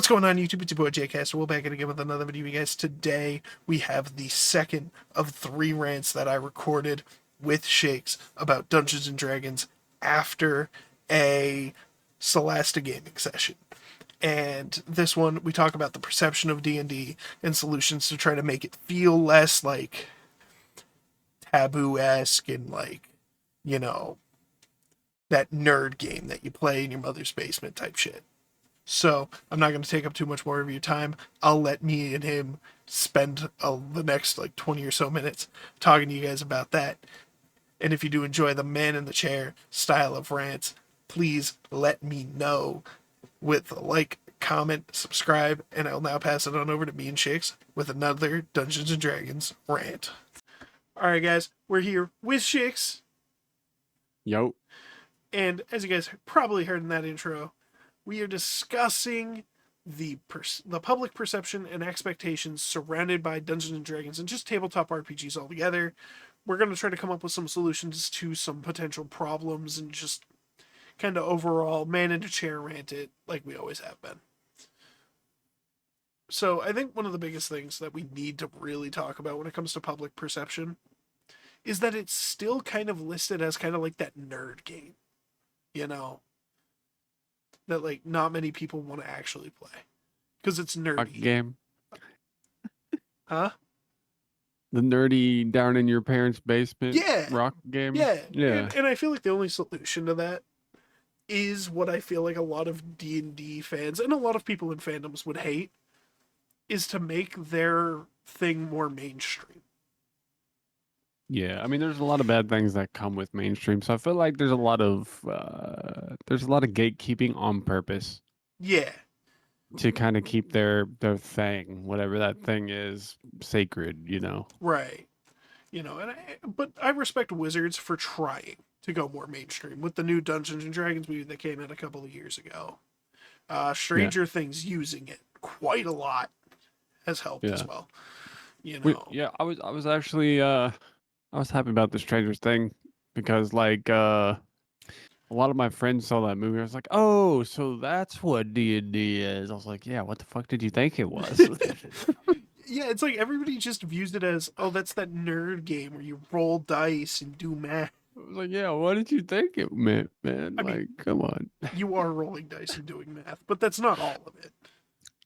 What's going on, YouTube? It's your boy Jcaster. We're back again with another video, you guys. Today we have the second of 3 rants that I recorded with Shixx about Dungeons and Dragons after a Solasta gaming session. And this one, we talk about the perception of D&D and solutions to try to make it feel less like taboo-esque and like, you know, that nerd game that you play in your mother's basement type shit. So I'm not going to take up too much more of your time. I'll let me and him spend the next like 20 or so minutes talking to you guys about that. And if you do enjoy the man in the chair style of rants, please let me know with a like, comment, subscribe, and I'll now pass it on over to me and Shixx with another Dungeons and Dragons rant. Alright guys, we're here with Shixx. Yo. And as you guys probably heard in that intro, we are discussing the public perception and expectations surrounded by Dungeons and Dragons and just tabletop RPGs altogether. We're going to try to come up with some solutions to some potential problems and just kind of overall man in a chair rant it like we always have been. So I think one of the biggest things that we need to really talk about when it comes to public perception is that it's still kind of listed as kind of like that nerd game, you know? That like not many people want to actually play because it's nerdy. Rock game. Huh? The nerdy down in your parents' basement Yeah. rock game. Yeah. And I feel like the only solution to that is what I feel like a lot of D&D fans and a lot of people in fandoms would hate is to make their thing more mainstream. Yeah, I mean, there's a lot of bad things that come with mainstream, so I feel like there's a lot of gatekeeping on purpose. Yeah. To kind of keep their thing, whatever that thing is, sacred, you know. Right. You know, but I respect Wizards for trying to go more mainstream with the new Dungeons and Dragons movie that came out a couple of years ago. Stranger Things using it quite a lot has helped as well. You know. I was actually I was happy about the Stranger thing because like a lot of my friends saw that movie. I was like, "Oh, so that's what D&D is." I was like, "Yeah, what the fuck did you think it was?" Yeah, it's like everybody just views it as, "Oh, that's that nerd game where you roll dice and do math." I was like, "Yeah, what did you think it meant, man? I like, mean, come on." You are rolling dice and doing math, but that's not all of it.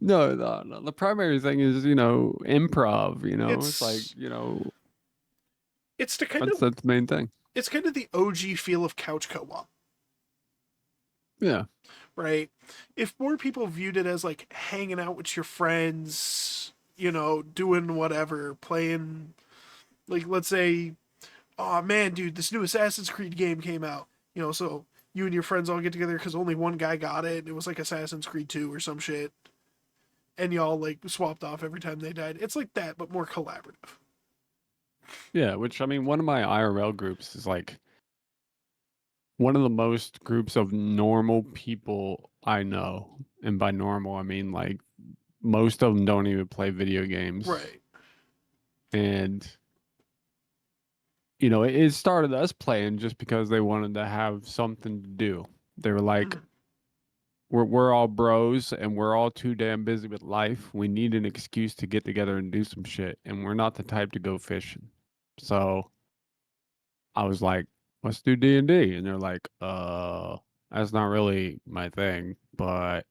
No. The primary thing is, improv. It's like, it's the kind that's the main thing. It's kind of the OG feel of couch co-op. Yeah. Right? If more people viewed it as like hanging out with your friends, doing whatever, playing, like, let's say, oh man, dude, this new Assassin's Creed game came out, so you and your friends all get together because only one guy got it, and it was like Assassin's Creed 2 or some shit, and y'all like swapped off every time they died. It's like that, but more collaborative. Yeah, which, I mean, one of my IRL groups is like one of the most groups of normal people I know. And by normal, I mean like most of them don't even play video games. Right. And, it started us playing just because they wanted to have something to do. They were like, we're all bros and we're all too damn busy with life. We need an excuse to get together and do some shit. And we're not the type to go fishing. So I was like, let's do D&D. And they're like, that's not really my thing, but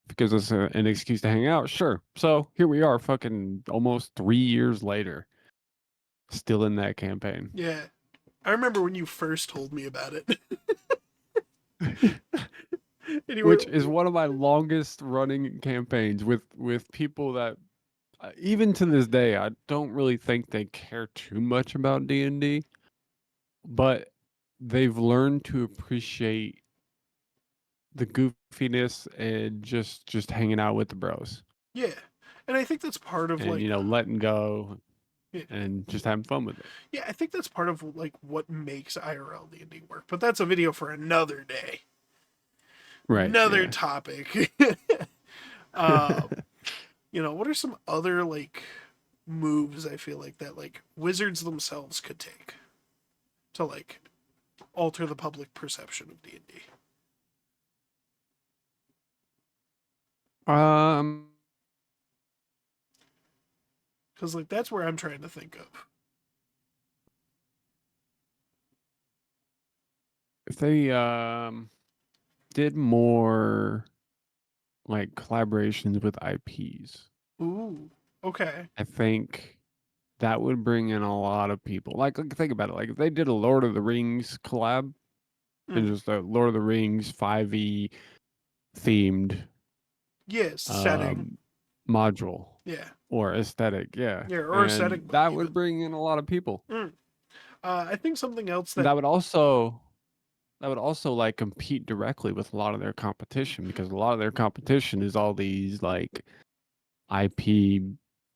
if it gives us an excuse to hang out, sure. So here we are, fucking almost 3 years later, still in that campaign. Yeah. I remember when you first told me about it. Which is one of my longest running campaigns with people that even to this day I don't really think they care too much about D&D, but they've learned to appreciate the goofiness and just hanging out with the bros. Yeah. And I think that's part of and letting go and just having fun with it. Yeah, I think that's part of like what makes IRL D&D work. But that's a video for another day. Right. Another topic. What are some other like moves I feel like that like wizards themselves could take to like alter the public perception of D&D? Um, Because like that's where I'm trying to think of. if they did more like collaborations with IPs, Ooh, okay. I think that would bring in a lot of people. Like think about it. Like if they did a Lord of the Rings collab and Mm. just a Lord of the Rings 5e themed Yeah, setting. um module Yeah, or aesthetic, yeah. yeah, or And aesthetic book that would even. bring in a lot of people. Mm. I think something else that That would also like compete directly with a lot of their competition because a lot of their competition is all these like IP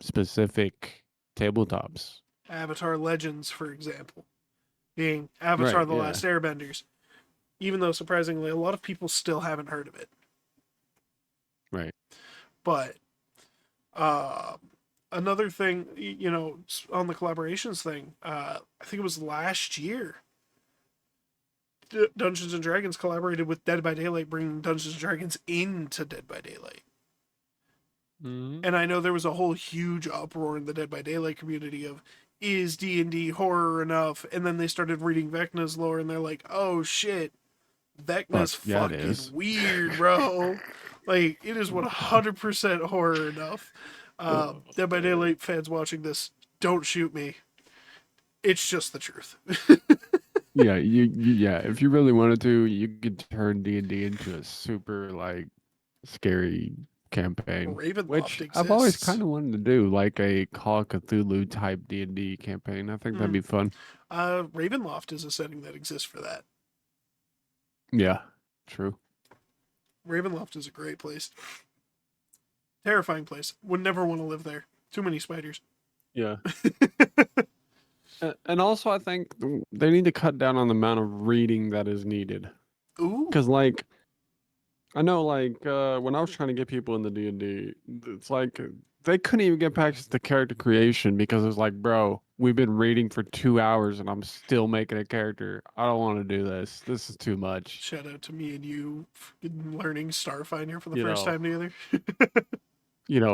specific tabletops. Avatar Legends, for example, being Avatar: Right, The yeah. Last Airbenders, even though surprisingly a lot of people still haven't heard of it, Right. but uh, another thing, on the collaborations thing, I think it was last year. Dungeons and Dragons collaborated with Dead by Daylight, bringing Dungeons and Dragons into Dead by Daylight. Mhm. And I know there was a whole huge uproar in the Dead by Daylight community of is D&D horror enough? And then they started reading Vecna's lore and they're like, "Oh shit, Fuck, Vecna's yeah it fucking is. weird, bro. Like it is 100% horror enough." Dead by Daylight fans watching this, don't shoot me. It's just the truth. Yeah, yeah, if you really wanted to, you could turn D&D into a super like scary campaign, Ravenloft which I've always kind exists. of wanted to do, like a Call of Cthulhu type D&D campaign. I think that'd be Mm. fun. Ravenloft is a setting that exists for that. Yeah, true. Ravenloft is a great place. Terrifying place. Would never want to live there. Too many spiders. Yeah. And also, I think they need to cut down on the amount of reading that is needed. Ooh. Because, like, I know, like, when I was trying to get people in the D&D, it's like they couldn't even get past the character creation because it's like, bro, we've been reading for 2 hours and I'm still making a character. I don't want to do this. This is too much. Shout out to me and you learning Starfinder for the You first know, time together.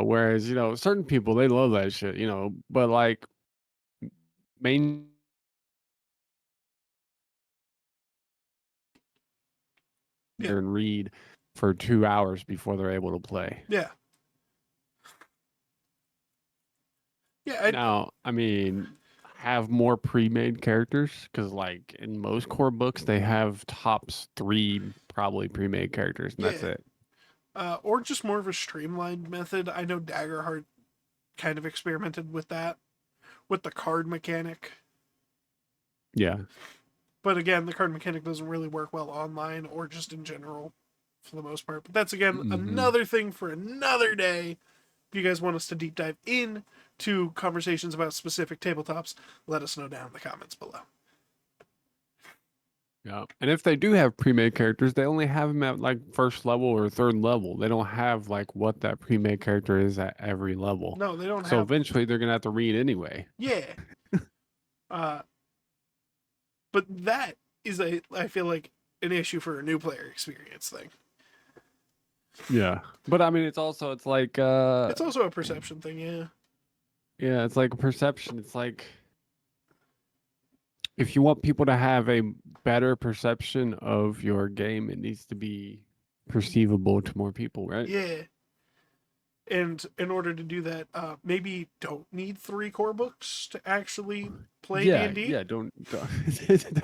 whereas, certain people, they love that shit, but like, main Yeah. and read for 2 hours before they're able to play. Yeah. Yeah. Now, I mean, have more pre-made characters because, like, in most core books, they have tops three probably pre-made characters, and that's Yeah. it. Or just more of a streamlined method. I know Daggerheart kind of experimented with that, with the card mechanic. Yeah. But again, the card mechanic doesn't really work well online or just in general for the most part. But that's again Hmm. another thing for another day. If you guys want us to deep dive in to conversations about specific tabletops, let us know down in the comments below. Yeah. And if they do have pre-made characters, they only have them at like first level or third level. They don't have like what that pre-made character is at every level. No, they don't So have. eventually they're gonna have to read anyway. Yeah. Uh, but that is I feel like an issue for a new player experience thing. Yeah. But I mean it's like It's also a perception thing, yeah. yeah, it's like a perception. It's like if you want people to have a better perception of your game, it needs to be perceivable to more people, right? Yeah. And in order to do that, maybe don't need 3 core books to actually play D Yeah, and D. yeah. Don't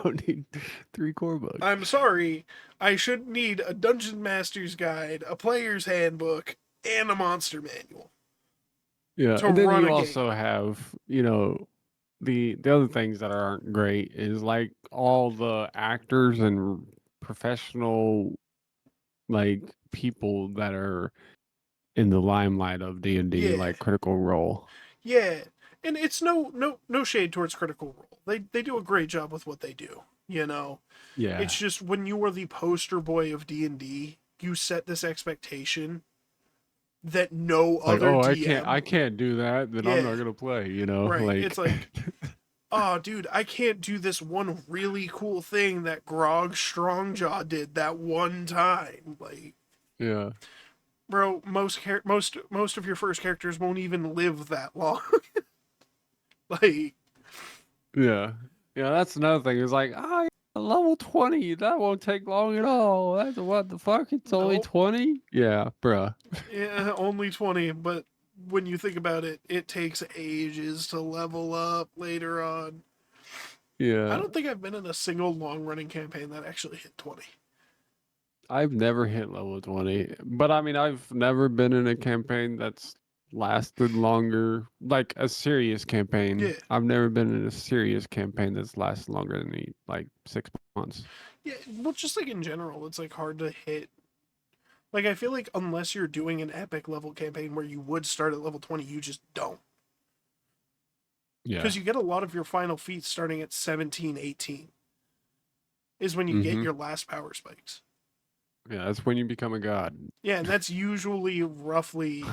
don't need 3 core books. I'm sorry, I should need a Dungeon Master's Guide, a Player's Handbook, and a Monster Manual Yeah, to and then run you a also game. have the other things that aren't great is like all the actors and professional like people that are in the limelight of D&D, Yeah, like Critical Role. yeah, and it's no shade towards Critical Role. They do a great job with what they do. Yeah. It's just when you are the poster boy of D&D, you set this expectation that no It's like, other oh, I DM. can't do that, then I'm Yeah, not gonna play. right. It's Like, like, oh, dude, I can't do this one really cool thing that Grog Strongjaw did that one time. Like, yeah. bro, most of your first characters won't even live that long. Like, Yeah. Yeah, that's another thing. It's like, oh, yeah, level 20, that won't take long at all. That's what the fuck? It's only nope, 20? Yeah, bruh. yeah, only 20. But when you think about it, it takes ages to level up later on. I Yeah. don't think I've been in a single long running campaign that actually hit 20. I've never hit level 20, but I mean, I've never been in a campaign that's lasted longer, like a serious campaign. Yeah, I've never been in a serious campaign that's lasted longer than like 6 months. yeah. Well, just like in general, it's like hard to hit. Like, I feel like unless you're doing an epic level campaign where you would start at level 20, you just don't. Yeah. Because you get a lot of your final feats starting at 17, 18 is when you get Mm-hmm. your last power spikes. Yeah, that's when you become a god. Yeah, and that's usually roughly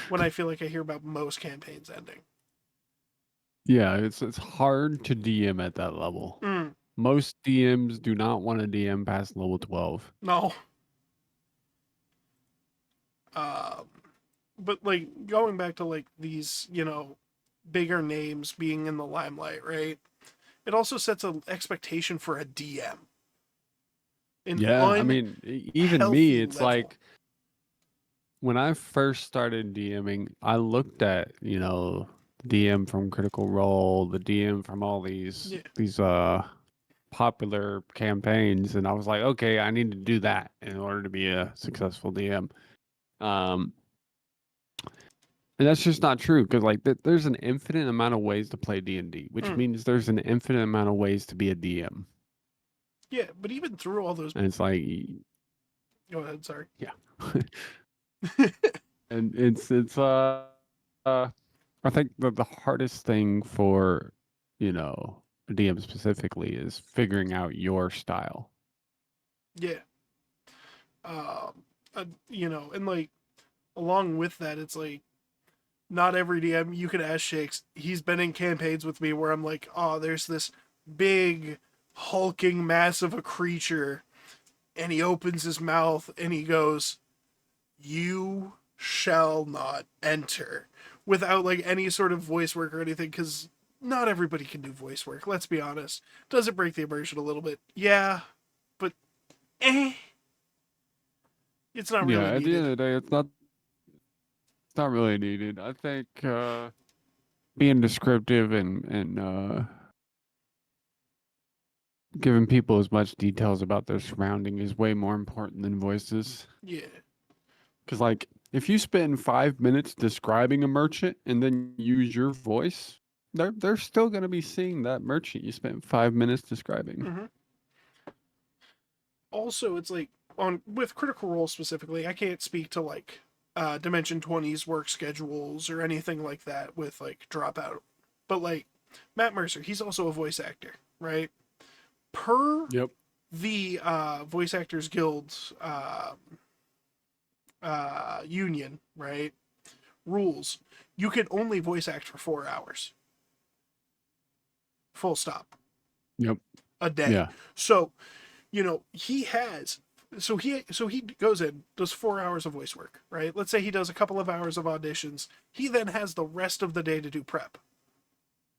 when I feel like I hear about most campaigns ending. Yeah, it's hard to DM at that level. Mm, Most DMs do not want to DM past level 12. no. Um, but like going back to like these, bigger names being in the limelight, right? It also sets an expectation for a DM, an Yeah, I mean, even me, unhealthy it's level. like when I first started DMing, I looked at, DM from Critical Role, the DM from all these Yeah. popular campaigns, and I was like, okay, I need to do that in order to be a successful DM. Um, and that's just not true because like there's an infinite amount of ways to play D&D, which Mm, means there's an infinite amount of ways to be a DM. yeah, but even through all those, And it's like, go ahead. Sorry. yeah. And uh I think that the hardest thing for, a DM specifically is figuring out your style. Yeah. And like along with that, it's like not every DM you could ask Shixx. He's been in campaigns with me where I'm like, oh, there's this big hulking mass of a creature, and he opens his mouth and he goes, "You shall not enter," without like any sort of voice work or anything, because not everybody can do voice work. Let's be honest. Does it break the immersion a little bit? Yeah, but eh, it's not Yeah, really at the end needed. of the day, it's not really needed. I think being descriptive and giving people as much details about their surrounding is way more important than voices. Yeah. Because, like, if you spend 5 minutes describing a merchant and then use your voice, they're still going to be seeing that merchant you spent 5 minutes describing. Mm-hmm. Also, it's like on with Critical Role specifically, I can't speak to like Dimension 20's work schedules or anything like that with like Dropout. But like Matt Mercer, he's also a voice actor, right? Per Yep. the Voice Actors Guild union, right? Rules. You can only voice act for 4 hours. Full stop. Yep. A day. Yeah. So, he has he goes in, does 4 hours of voice work, right? Let's say he does a couple of hours of auditions. He then has the rest of the day to do prep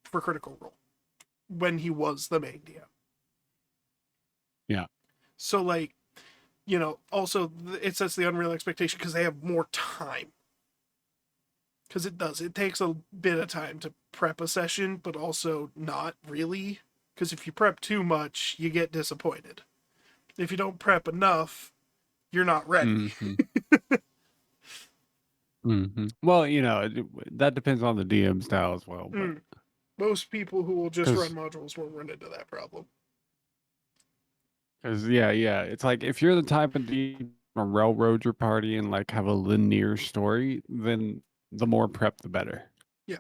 for Critical Role when he was the main DM. Yeah. So like, also it sets the unreal expectation because they have more time. Because it takes a bit of time to prep a session, but also not really. Because if you prep too much, you get disappointed. If you don't prep enough, you're not ready. Hmm. Well, that depends on the DM style as well, but Mm. Most people who will just run because modules won't run into that problem. yeah, it's like if you're the type of DM to railroad your party and like have a linear story, then the more prep, the better. Yeah.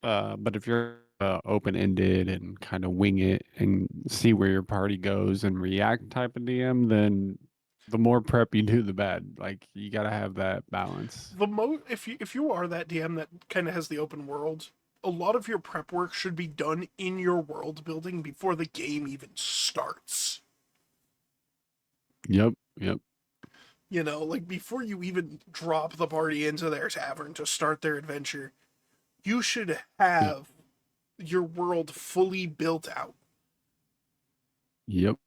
But if you're open ended and kind of wing it and see where your party goes and react type of DM, then the more prep you do, the bad. Like you got to have that balance. If you are that DM that kind of has the open world, a lot of your prep work should be done in your world building before the game even starts. Yep. Yep. You know, like before you even drop the party into their tavern to start their adventure, you should Yeah. have your world fully built out. Yep.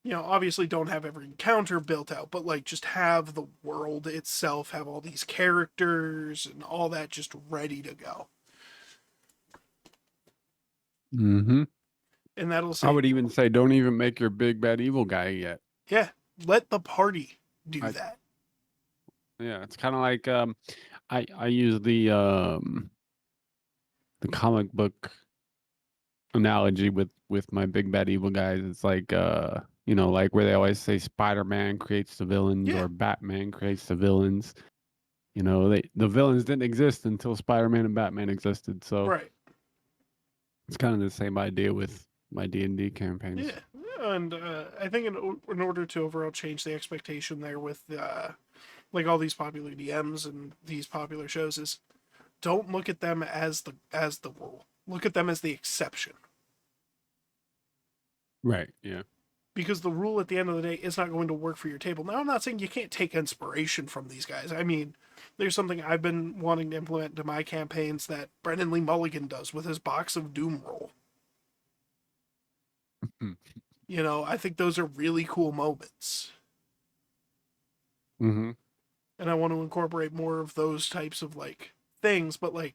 You know, obviously don't have every encounter built out, but like just have the world itself, have all these characters and all that just ready to go. Mm-hmm. And that'll I say, would even say don't even make your big bad evil guy yet. yeah, let the party do I that. Yeah, it's kind of like I use the comic book analogy with my big bad evil guys. It's like you know, like where they always say Spider-Man creates the villains Yeah, or Batman creates the villains. You know, the villains didn't exist until Spider-Man and Batman existed. So right. it's kind of the same idea with my D&D campaigns. Yeah. And I think in order to overall change the expectation there with like all these popular DMs and these popular shows is don't look at them as the rule. Look at them as the exception. Right. Yeah. Because the rule at the end of the day is not going to work for your table. Now, I'm not saying you can't take inspiration from these guys. I mean, there's something I've been wanting to implement into my campaigns that Brendan Lee Mulligan does with his Box of Doom roll. You know, I think those are really cool moments. Mm-hmm. And I want to incorporate more of those types of like things, but like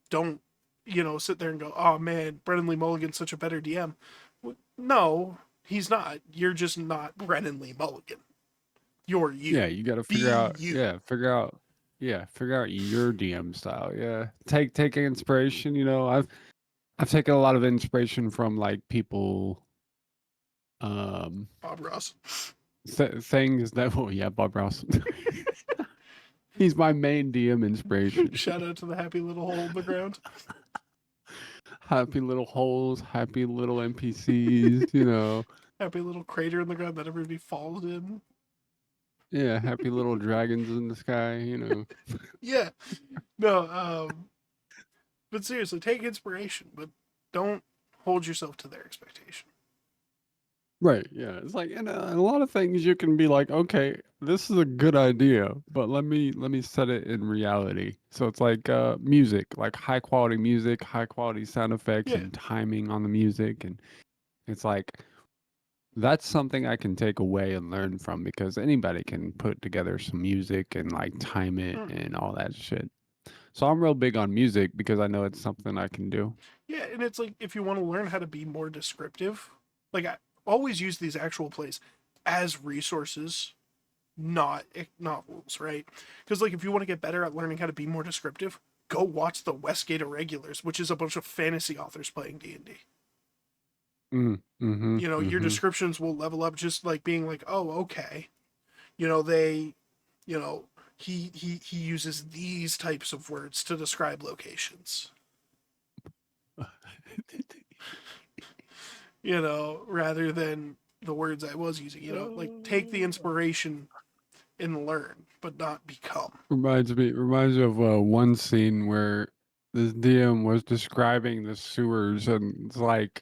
don't, you know, sit there and go, oh man, Brendan Lee Mulligan's such a better DM. No, he's not. You're just not Brendan Lee Mulligan. You're Yeah, you. you got to figure Be out. you. Yeah, figure out your DM style. Yeah, take inspiration. You know, I've taken a lot of inspiration from like people, um, Bob Ross. things that. Well, yeah, Bob Ross. He's my main DM inspiration. Shout out to the happy little hole in the ground. Happy little holes, happy little NPCs. You know, Happy little crater in the ground that everybody falls in. yeah, happy little dragons in the sky. You know. Yeah. No, but seriously, take inspiration, but don't hold yourself to their expectation. Right. Yeah. It's like in a lot of things you can be like, okay, this is a good idea, but let me set it in reality. So it's like music, like high quality music, high quality sound effects Yeah. and timing on the music, and it's like that's something I can take away and learn from because anybody can put together some music and like time it Mm. and all that shit. So I'm real big on music because I know it's something I can do. Yeah, and it's like if you want to learn how to be more descriptive, like I always use these actual plays as resources, not rules, right? Because like if you want to get better at learning how to be more descriptive, go watch the Westgate Irregulars, which is a bunch of fantasy authors playing D&D. Mm-hmm. You know, your Mm-hmm. descriptions will level up just like being like, oh, okay. You know, they, you know, he uses these types of words to describe locations. You know, rather than the words I was using. You know, like take the inspiration and learn, but not become. Reminds me of one scene where this DM was describing the sewers, and it's like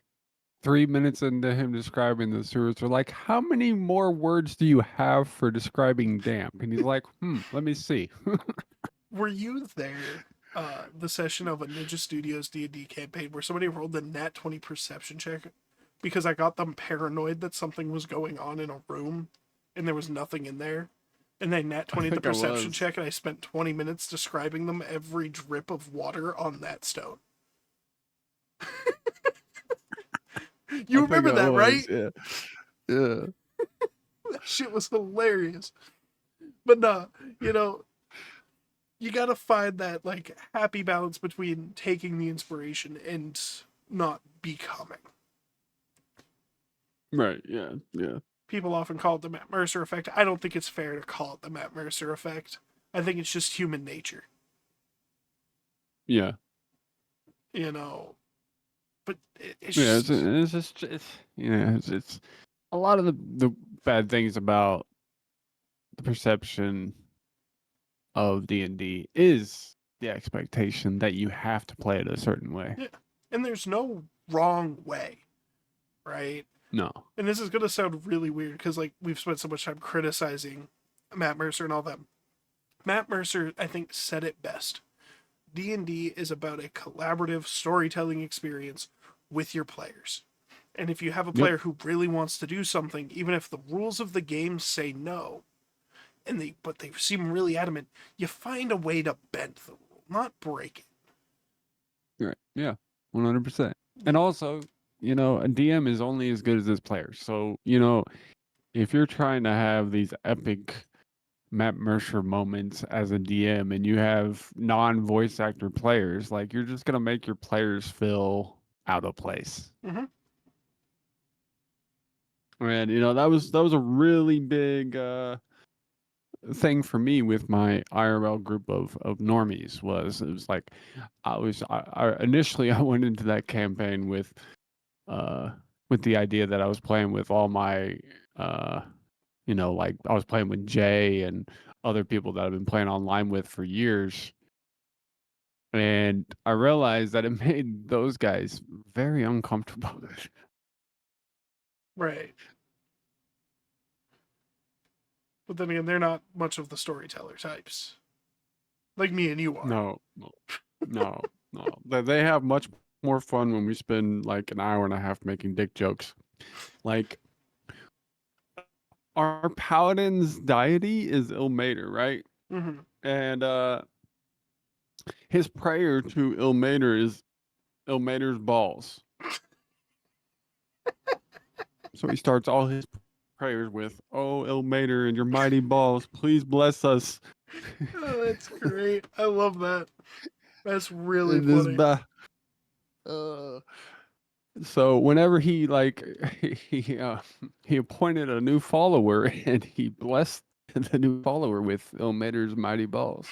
3 minutes into him describing the sewers, they're like, "How many more words do you have for describing damp?" And he's like, let me see." Were you there? The session of a Ninja Studios D&D campaign where somebody rolled the nat 20 perception check because I got them paranoid that something was going on in a room and there was nothing in there. And they nat I 20 the think I perception was. check, and I spent 20 minutes describing them every drip of water on that stone. You I think remember I that, was. right? Yeah. Yeah. That shit was hilarious. But nah, you know, you gotta find that like happy balance between taking the inspiration and not becoming. Right. Yeah. Yeah. People often call it the Matt Mercer effect. I don't think it's fair to call it the Matt Mercer effect. I think it's just human nature, Yeah. you know. But Yeah. it's just It's just it's a lot of the bad things about the perception of D&D is the expectation that you have to play it a certain way. yeah. And there's no wrong way, right? No. And this is gonna sound really weird because like we've spent so much time criticizing Matt Mercer and all them. Matt Mercer, I think, said it best. D&D is about a collaborative storytelling experience with your players. And if you have a Yep. player who really wants to do something, even if the rules of the game say no, but they seem really adamant, you find a way to bend the rule, not break it. Right. Yeah. 100%. And Yeah. also, a DM is only as good as his players. So, if you're trying to have these epic Matt Mercer moments as a DM and you have non-voice actor players, like you're just gonna make your players feel out of place. Mm-hmm. And that was a really big thing for me with my IRL group of normies. It was like I initially I went into that campaign uh with the idea that I was playing with all my like I was playing with Jay and other people that I've been playing online with for years. And I realized that it made those guys very uncomfortable. Right. But then again, they're not much of the storyteller types. Like me and you are. No, no, no, no. They have much more fun when we spend like an hour and a half making dick jokes. Like our paladin's deity is Ilmater, right? Mm-hmm. And his prayer to Ilmater is Ilmater's balls. So he starts all his prayers with, "Oh, Ilmater and your mighty balls, please bless us." Oh, that's great. I love that. That's really It is funny. bad. Uh, so whenever he like he appointed a new follower and he blessed the new follower with Ilmater's mighty balls.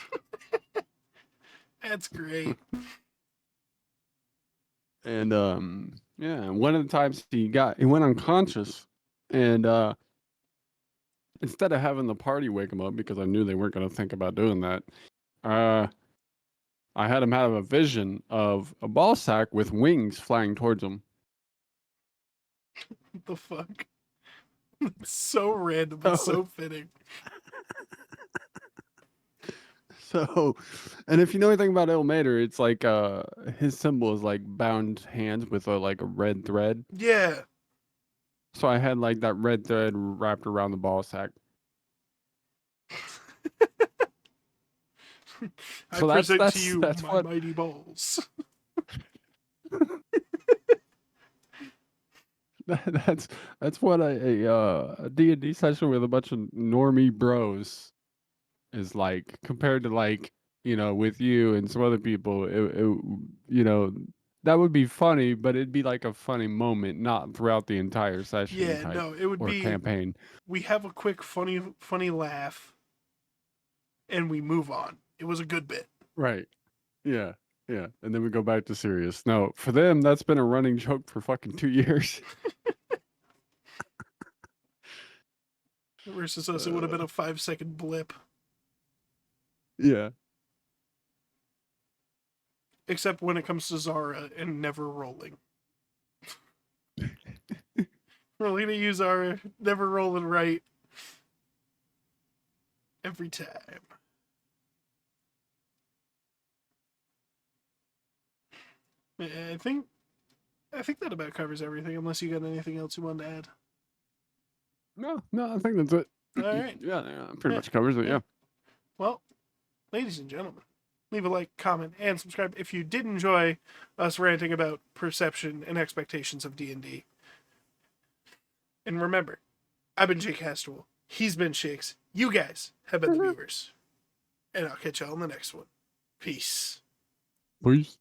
That's great. And yeah, one of the times he went unconscious and instead of having the party wake him up because I knew they weren't going to think about doing that, uh I had him have a vision of a ball sack with wings flying towards him. What the fuck? It's so random, but So, so fitting. so, and if you know anything about Ilmater, it's like his symbol is like bound hands with a red thread. Yeah. So I had like that red thread wrapped around the ball sack. I So that's present to that's you that's my what mighty balls. that's that's what a D&D session with a bunch of normie bros is like compared to like with you and some other people. You know that would be funny, but it'd be like a funny moment, not throughout the entire session Yeah, type no, it would or be campaign. we have a quick funny laugh and we move on. It was a good bit. Right. Yeah. Yeah. And then we go back to serious. No, for them, that's been a running joke for fucking 2 years. Versus us, it would have been Uh, a 5-second blip. yeah. Except when it comes to Zara and never rolling. We're gonna use our never rolling right every time. I think that about covers everything, unless you got anything else you want to add. No, no, I think that's it. All right. Yeah, yeah, pretty Yeah. much covers it. Yeah. Yeah. Well, ladies and gentlemen, leave a like, comment, and subscribe if you did enjoy us ranting about perception and expectations of D&D. And remember, I've been Jake Hastwell. He's been Shixx. You guys have been the viewers. And I'll catch y'all in the next one. Peace. Peace.